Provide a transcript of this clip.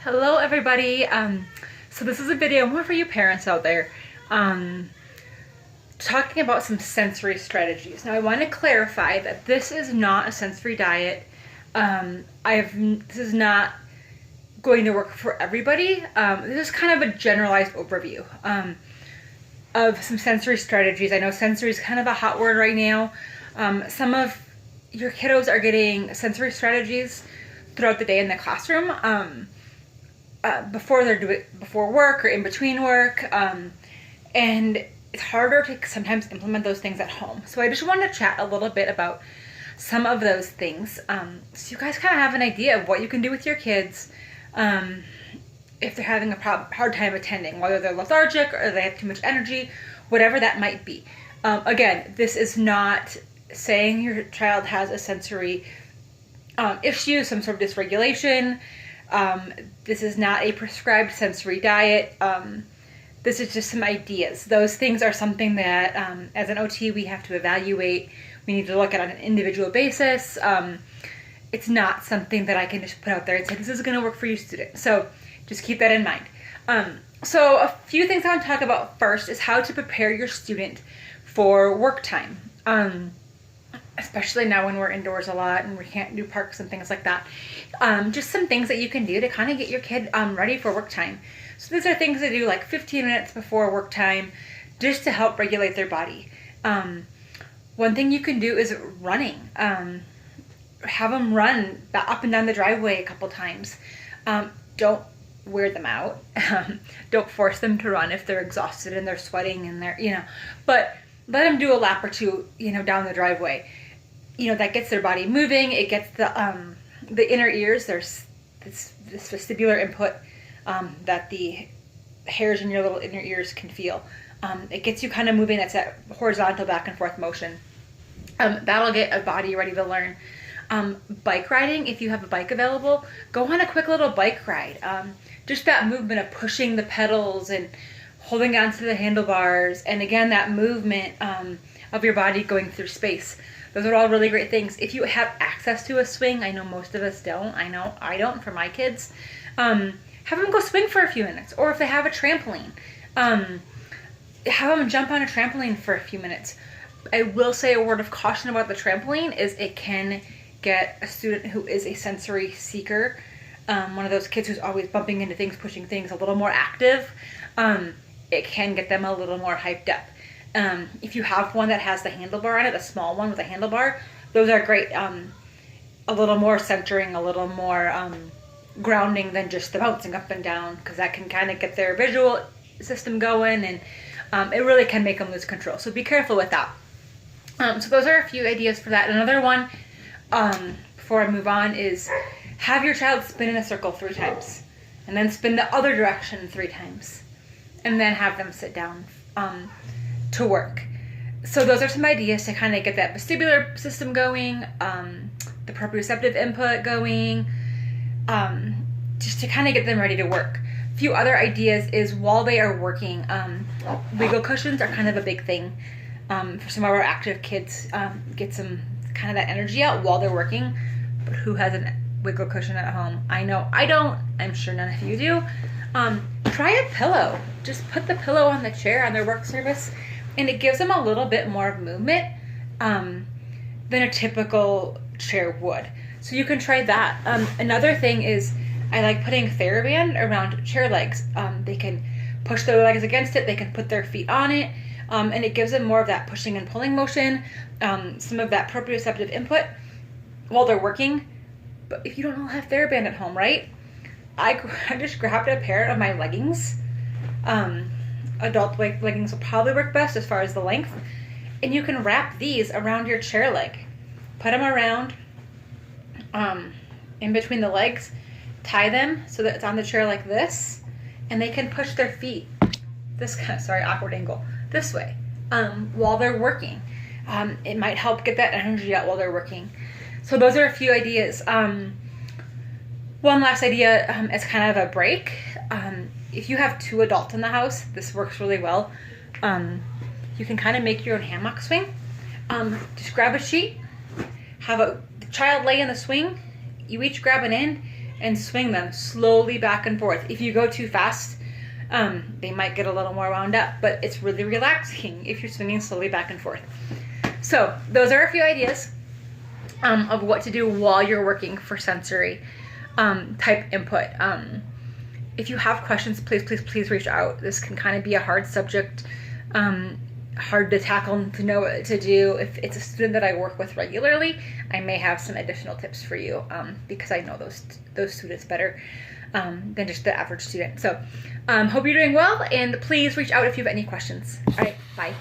Hello everybody. So this is a video more for you parents out there, talking about some sensory strategies. Now I want to clarify that this is not a sensory diet. This is not going to work for everybody. This is kind of a generalized overview of some sensory strategies. I know sensory is kind of a hot word right now. Some of your kiddos are getting sensory strategies throughout the day in the classroom. Before work or in between work, and it's harder to sometimes implement those things at home. So I just wanted to chat a little bit about some of those things, so you guys kind of have an idea of what you can do with your kids if they're having a hard time attending, whether they're lethargic or they have too much energy, whatever that might be. Again, this is not saying your child has a sensory issue, some sort of dysregulation. This is not a prescribed sensory diet. This is just some ideas. Those things are something that, as an OT, we have to evaluate. We need to look at on an individual basis. It's not something that I can just put out there and say, this is going to work for you, student. So just keep that in mind. So a few things I want to talk about first is how to prepare your student for work time. Especially now when we're indoors a lot and we can't do parks and things like that. Just some things that you can do to kind of get your kid ready for work time. So these are things to do like 15 minutes before work time, just to help regulate their body. One thing you can do is running. Have them run up and down the driveway a couple times. Don't wear them out. Don't force them to run if they're exhausted and they're sweating and they're, but let them do a lap or two, down the driveway. That gets their body moving. It gets the inner ears. There's this vestibular input that the hairs in your little inner ears can feel. It gets you kind of moving. That's that horizontal back and forth motion. That'll get a body ready to learn. Bike riding, if you have a bike available, go on a quick little bike ride. Just that movement of pushing the pedals and holding onto the handlebars, and again, that movement of your body going through space. Those are all really great things. If you have access to a swing, I know most of us don't. I know I don't for my kids. Have them go swing for a few minutes. Or if they have a trampoline, have them jump on a trampoline for a few minutes. I will say a word of caution about the trampoline is it can get a student who is a sensory seeker, one of those kids who's always bumping into things, pushing things, a little more active. It can get them a little more hyped up. If you have one that has the handlebar on it, a small one with a handlebar, those are great. A little more centering, a little more grounding than just the bouncing up and down, because that can kind of get their visual system going, and it really can make them lose control. So be careful with that. So those are a few ideas for that. Another one, before I move on, is have your child spin in a circle 3 times, and then spin the other direction 3 times, and then have them sit down to work. So those are some ideas to kind of get that vestibular system going, the proprioceptive input going, just to kind of get them ready to work. A few other ideas is while they are working, wiggle cushions are kind of a big thing for some of our active kids. Get some kind of that energy out while they're working. But who has a wiggle cushion at home? I know I don't. I'm sure none of you do. Try a pillow. Just put the pillow on the chair on their work surface, and it gives them a little bit more of movement than a typical chair would. So you can try that. Another thing is I like putting TheraBand around chair legs. They can push their legs against it. They can put their feet on it, and it gives them more of that pushing and pulling motion, some of that proprioceptive input while they're working. But if you don't have TheraBand at home, right? I just grabbed a pair of my leggings. Adult leggings will probably work best as far as the length. And you can wrap these around your chair leg. Put them around in between the legs. Tie them so that it's on the chair like this. And they can push their feet awkward angle, this way, while they're working. It might help get that energy out while they're working. So those are a few ideas. One last idea as kind of a break. If you have 2 adults in the house, this works really well. You can kind of make your own hammock swing. Just grab a sheet, have the child lay in the swing, you each grab an end, and swing them slowly back and forth. If you go too fast, they might get a little more wound up, but it's really relaxing if you're swinging slowly back and forth. So those are a few ideas of what to do while you're working for sensory type input. If you have questions, please reach out. This can kind of be a hard subject, hard to tackle, to know what to do. If it's a student that I work with regularly, I may have some additional tips for you, because I know those students better than just the average student. So hope you're doing well, and please reach out if you have any questions. All right, bye.